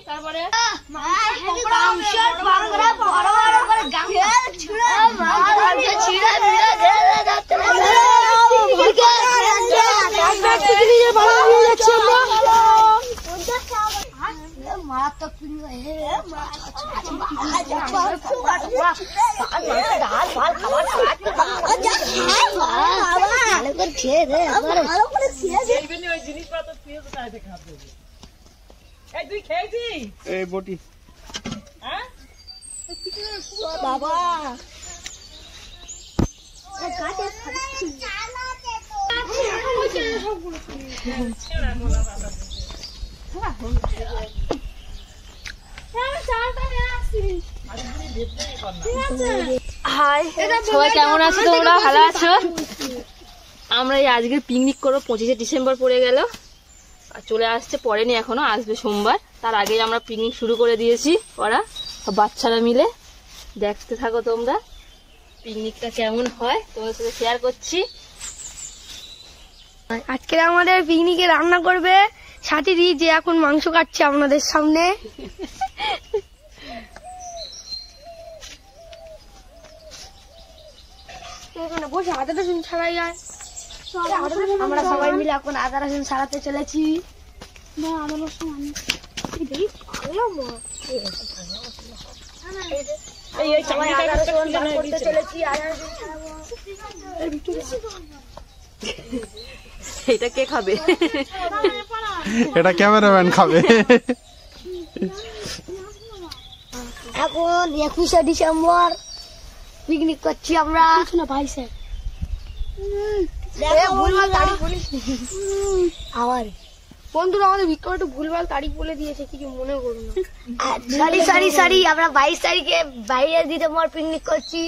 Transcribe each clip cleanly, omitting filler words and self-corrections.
তারপরে মারাত্মক বাবা হাই সবাই কেমন আছো? তোমরা ভালো আছো? আমরা এই আজকের পিকনিক করবো, 25শে ডিসেম্বর পড়ে গেল আর চলে আসছে, পড়েনি এখনো, আসবে সোমবার। তার আগেই আমরা পিকনিক শুরু করে দিয়েছি ওরা বাচ্চারা মিলে। দেখতে থাকো তোমরা পিকনিকটা কেমন হয়, তোমাদের সাথে শেয়ার করছি। আজকে আমাদের পিকনিকে রান্না করবে সাথীদি, যে এখন মাংস কাটছে আপনাদের সামনে। বসে আদা রসুন ছাড়াই যায়, আমরা সবাই মিলে এখন আদা রসুন ছাড়াতে চলেছি। আদা রসুন করতে চলেছি। এটা কে খাবে? এটা ক্যামেরাম্যান খাবে। এখন 21শে ডিসেম্বর পিকনিক করছি আমরা। আবার বন্ধুরা আমাদের বিক্রম একটু ভুলভাল তারিখ বলে দিয়েছে, কিছু মনে করুন না। সরি আমরা 22 তারিখে বাইরে দিদিমার পিকনিক করছি,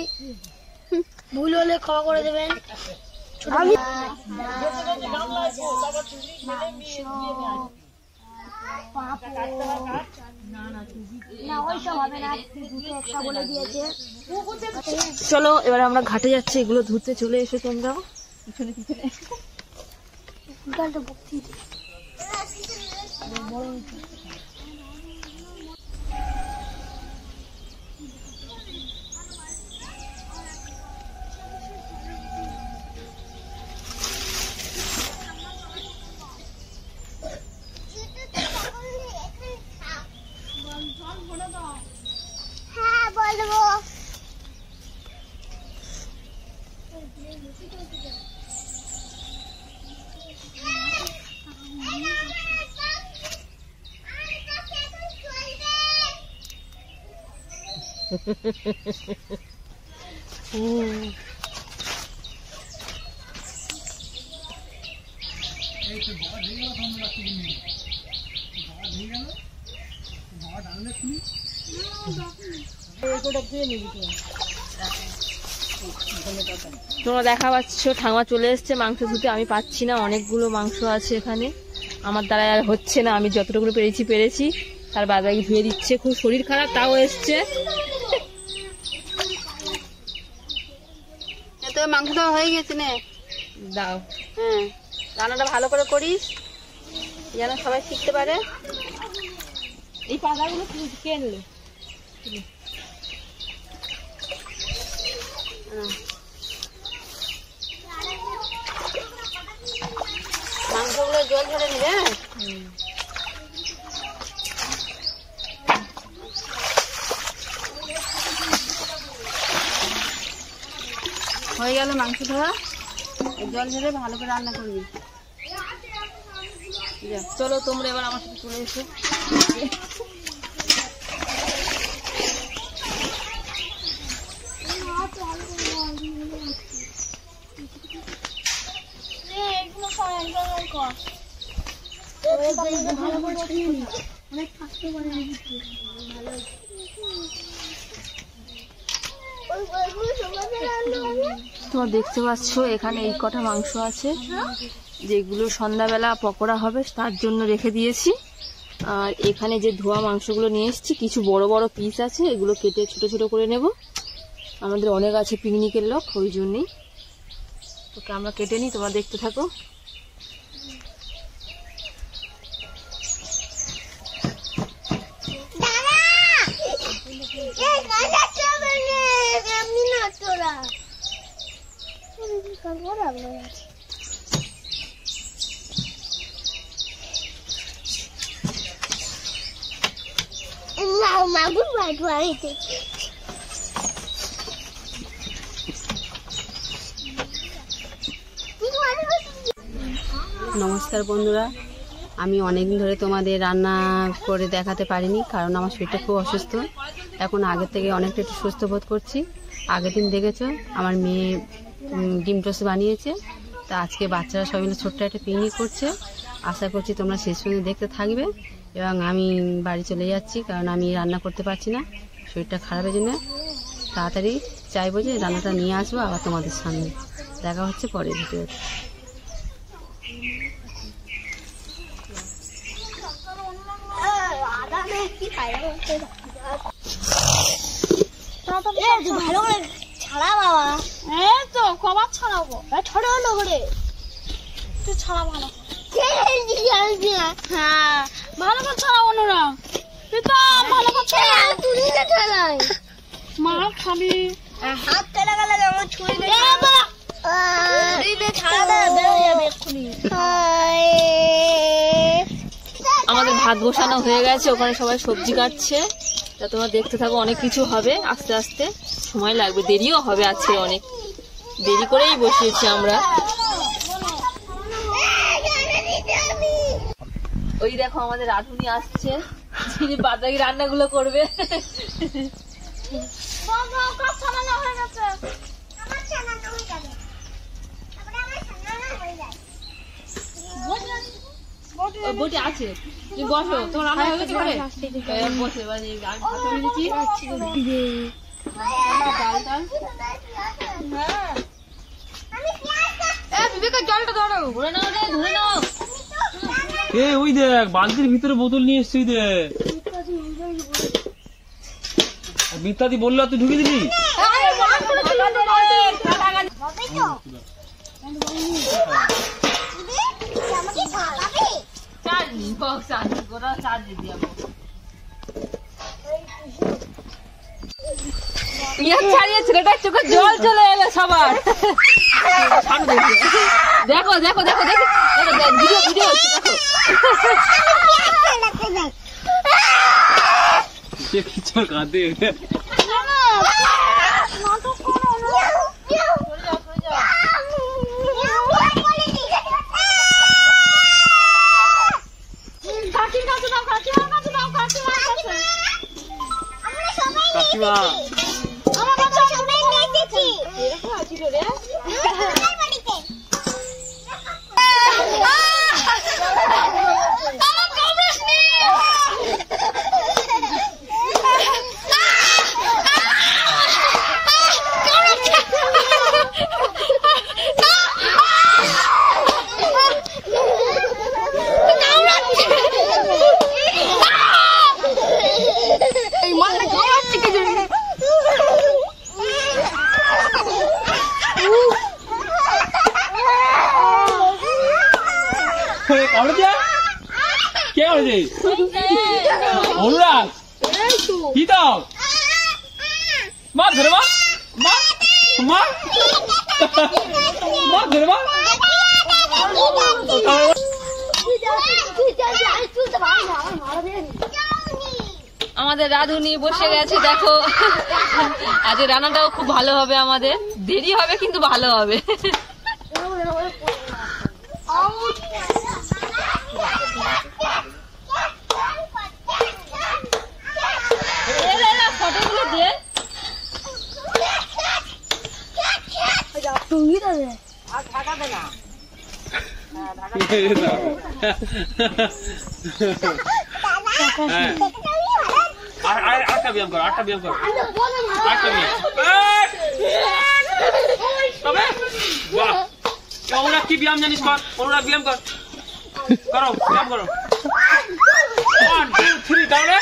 ভুল হলে ক্ষমা করে দেবেন। চলো এবার আমরা ঘাটে যাচ্ছি, এগুলো ধুতে চলে এসো তোমরা পিছনে পিছনে। হ্যাঁ বলবো। তোমরা দেখা পাচ্ছ ঠাকুমা চলে এসছে মাংস ধুতে। আমি পাচ্ছি না, অনেকগুলো মাংস আছে এখানে, আমার দ্বারা আর হচ্ছে না। আমি যতটুকু পেরেছি তার বাবাকে ধুয়ে দিচ্ছে। খুব শরীর খারাপ, তাও এসছে। তো মাংস দেওয়া হয়ে গেছে না, দাও। হ্যাঁ, রান্নাটা ভালো করে করিস যেন সবাই শিখতে পারে। এই পাতাগুলো কে আনলো? মাংসগুলো জল ঝরে নিবে। হয়ে গেল মাংস ধোয়া, জল ঝরে ভালো করে রান্না করবি। চলো তোমরা এবার আমার সাথে চলে এসো। তোমরা দেখতে পাচ্ছ এখানে এই কটা মাংস আছে, যেগুলো সন্ধ্যাবেলা পকোড়া হবে তার জন্য রেখে দিয়েছি। আর এখানে যে ধোয়া মাংসগুলো নিয়ে এসেছি, কিছু বড় বড় পিস আছে, এগুলো কেটে ছোট ছোট করে নেব। আমাদের অনেক আছে পিকনিকের লোক, ওই জন্যই। ওকে আমরা কেটে নিই, তোমরা দেখতে থাকো। নমস্কার বন্ধুরা, আমি অনেকদিন ধরে তোমাদের রান্না করে দেখাতে পারিনি, কারণ আমার শরীরটা খুব অসুস্থ। এখন আগের থেকে অনেকটা একটু সুস্থ বোধ করছি। আগের দিন দেখেছো আমার মেয়ে ডিম টোস্ট বানিয়েছে, তা আজকে বাচ্চারা সবাই মিলে ছোট্ট একটা পিকনিক করছে। আশা করছি তোমরা শেষ পর্যন্ত দেখতে থাকবে। এবং আমি বাড়ি চলে যাচ্ছি, কারণ আমি রান্না করতে পারছি না, শরীরটা খারাপের জন্য। তাড়াতাড়ি চাইবো যে রান্নাটা নিয়ে আসবো আবার তোমাদের সামনে। দেখা হচ্ছে পরের ভিডিওতে। ভালো করে ছাড়া বাবা, এই তো কবার ছাড়াবো, ছড়া হলো করে তুই ছাড়া ভালো। হ্যাঁ ভালো করে ছাড়া অন্যরা, তুই তো ভালো করে ছাড়া, তুই না ছাড়াই মা খাবি। হাত টেনে গেলে আমার ছুঁয়ে দে, ছাড়া দে, বেরোয় যাবে এক্ষুনি। আমাদের ভাত বসানো হয়ে গেছে, ওখানে সবাই সবজি কাটছে। তা তোমরা দেখতে থাকো, অনেক কিছু হবে, আস্তে আস্তে সময় লাগবে, দেরিও হবে। আজকে অনেক দেরি করেই বসিয়েছি আমরা। ওই দেখো আমাদের রাঁধুনি আসছে, যিনি বাদবাকি রান্নাগুলো করবে। বটি আছে, তুমি বসো, তোমার রান্না হয়ে গেছে ঘরে? বসে জলটা ধরো, ধরে নাও রে, ধরে নাও। ওই দেখ বালতির ভিতরে বোতল নিয়ে এসছি, দেখ মিথ্যাদি বললো তুই ঢুকে দিবি। ছেলেটার চোখে জল চলে এলো সবার। দেখো দেখো দেখো দেখো ভিডিও ভিডিও দেখো। কাঁদে কাকিমা কে করেছে? অনুরাগ কি দাও মা ধরে মা মা মা মা ধরে মা। আমাদের রাঁধুনি বসে গেছে, দেখো আজ রান্নাটাও খুব ভালো হবে। আমাদের দেরি হবে কিন্তু ভালো হবে। ফটোগুলো দে, আটটা ব্যায়াম কর, আটটা ব্যায়াম কর, আটটা ব্যায়াম। অনুরাগ কি ব্যায়াম জানিস? কর অনুরাগ ব্যায়াম কর, করো ব্যায়াম করো। 1 2 3 তাহলে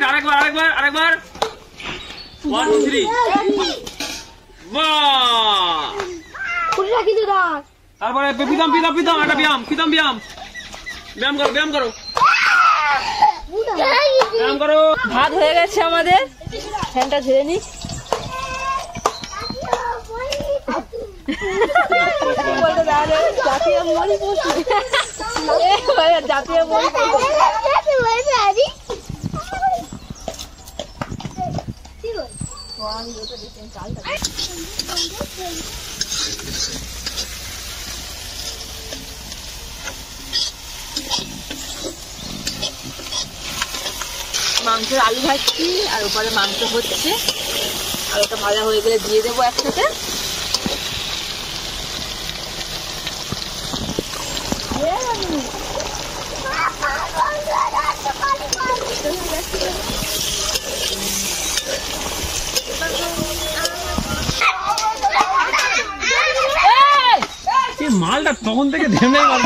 আরেকবার আরেকবার আরেকবার 1 2 3 বাহ খুলে রাখি তো দাঁত। তারপরে পিতাম একটা ব্যায়াম করো ভাত হয়ে গেছে আমাদের, ফ্যানটা ঝেড়ে নি। জাতীয় মরি মাংসের আলু ভাজছি আর উপরে মাংস হচ্ছে, আর ওটা ভাজা হয়ে গেলে দিয়ে দেবো একসাথে। মালটা তখন থেকে থেমে গেল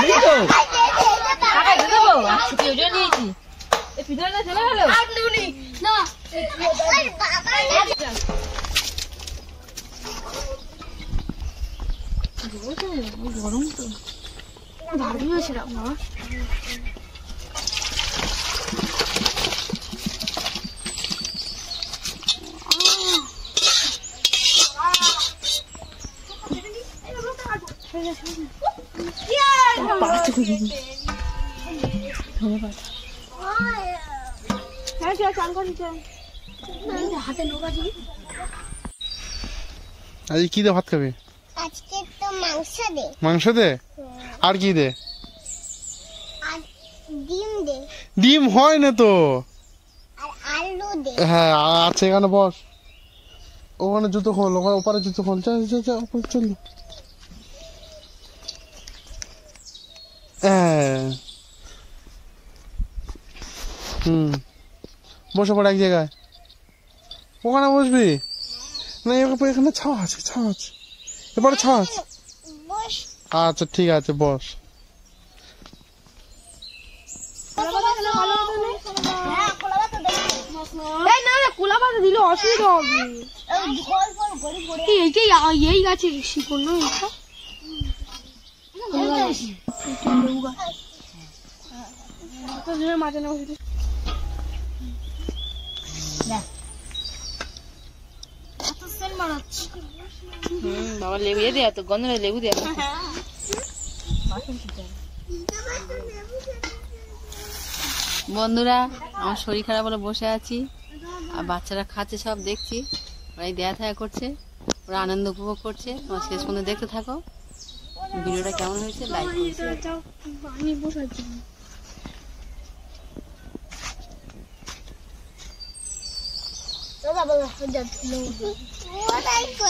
তো গরম তো ভারী হয়েছে না। আজ কি দে ভাত খাবে? আজকে তো মাংস দে, মাংস দে, আর কি দে? আর ডিম দে, ডিম হয় না তো। আর আলু দে। হ্যাঁ আছে, এখানে বস, ওখানে জুতো খোল, ওখানে ওপারে জুতো খোল, চল চল চল ওপরে চল। বসে পড়ে এক জায়গায়, ওখানে বসবি না, এখানে ছাওয়া আছে, ছাওয়া আছে, এবারে ছাওয়া আছে। বস। আচ্ছা ঠিক আছে, বস। হ্যাঁ, খোলা ভাত দে। এই না না, কোলা পাতা দিলে অসুবিধা হবে। এই ঝোল ফল গড়ি গড়ি। এই গাছে শিকড় নয় এটা। মাঝে না বসে বাবা লেবু দিয়ে দেয়া তো, গন্ধ লেবু দেয়া। বন্ধুরা, আমার শরীর খারাপ বলে বসে আছি, আর বাচ্চারা খাচ্ছে, সব দেখছি, ওরাই দেয়া থাকা করছে, ওরা আনন্দ উপভোগ করছে। তোমার শেষ পর্যন্ত দেখতে থাকো, ভিডিওটা কেমন হয়েছে লাইক করছি। আমি বসাচ্ছি।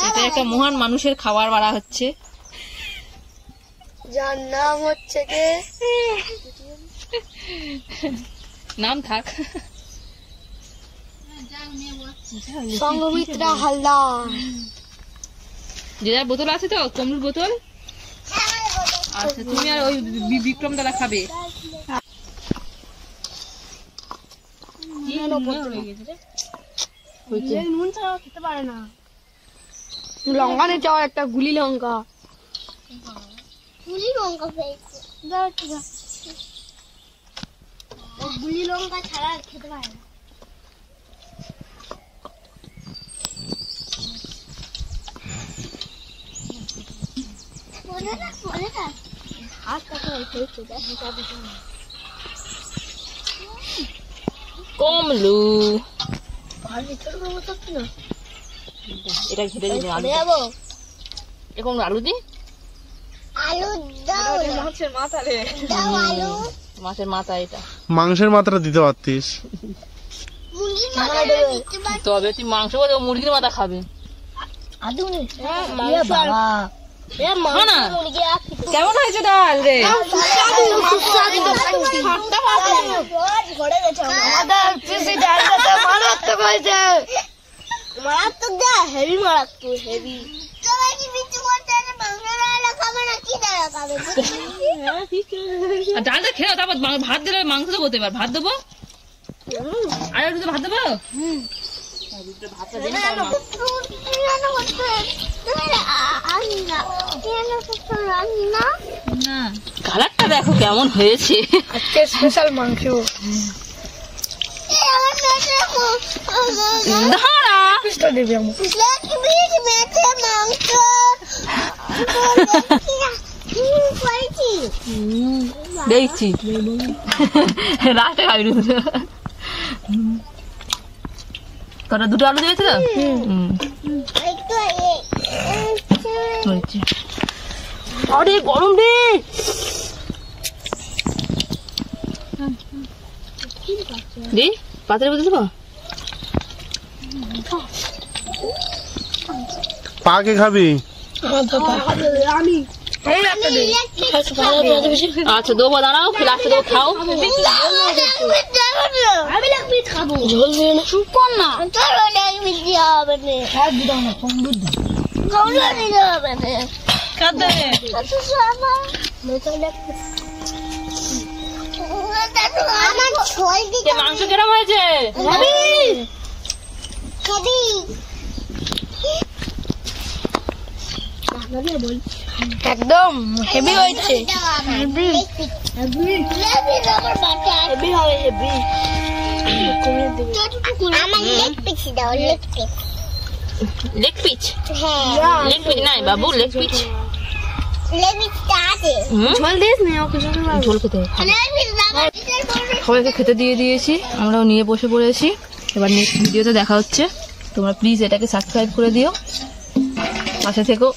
এটা একটা মহান মানুষের খাবার বাড়া হচ্ছে, যার নাম হচ্ছে কে, নাম থাক, সংঘমিত্রা হালদার। যে যার বোতল আছে তো, কমলুর বোতল। আচ্ছা, তুমি আর ওই বিক্রম দাদা খাবে। নুন ছাড়া খেতে পারে না। লঙ্কা নিয়ে যাওয়া, একটা গুলি লঙ্কা। গুলি লঙ্কা পেয়েছে। ও গুলি লঙ্কা ছাড়া খেতে পারে না। হাত কাটা হয়েছে, কমলু আর ভিতরে করবো তো না, এটা ঘেটে দিলে আলু যাবো। এখন আলু দি, আলু দাও, মাছের মাথা রে, দাও আলু। মাছের মাথা এটা। মাংসের মাত্রা দিতে পারতিস। মুরগির মাথা দিতে পারি। তবে তুই মাংস বলে মুরগির মাথা খাবে। আদু নেই বাবা, না কেমন হয়েছে ডাল রে? ঘরে গেছে মারাত্মক হয়েছে, মারাত্মক দা, হেভি মারাত্মক, হেভি। সবাই কি বিচ্ছু করতে আছে? মাংস ডালা খাবে না কি ডালা খাবে? আর ডালটা খেয়ে তারপর ভাত দিলে মাংস তো করতে পার, ভাত দেবো আর একটু ভাত দেবো। কালারটা দেখো কেমন হয়েছে। আজকে স্পেশাল মাংস। দাঁড়া পিসটা দেবে আমাকে। দেখছি রাতে খাবি কটা দুটো আলু দিয়েছে তো আরে গরম রে। দি পাত্রে বলতে দেবো পাকে খাবি? আচ্ছা দেবো, দাঁড়াও লাস্টে দেবো, খাও। ঝোল দিয়ে না। চুপ কর না। মাংস কেরম হয়েছে? একদম হেভি হয়েছে। Leg piece? লেগ পিচ নাই বাবু, লেগ পিচ। ঝোল দিস না ওকে, ঝোল খেতে হবে। সবাইকে খেতে দিয়ে দিয়েছি, আমরাও নিয়ে বসে পড়েছি। এবার নেক্সট ভিডিওতে দেখা হচ্ছে। তোমরা প্লিজ এটাকে সাবস্ক্রাইব করে দিও, পাশে থেকো।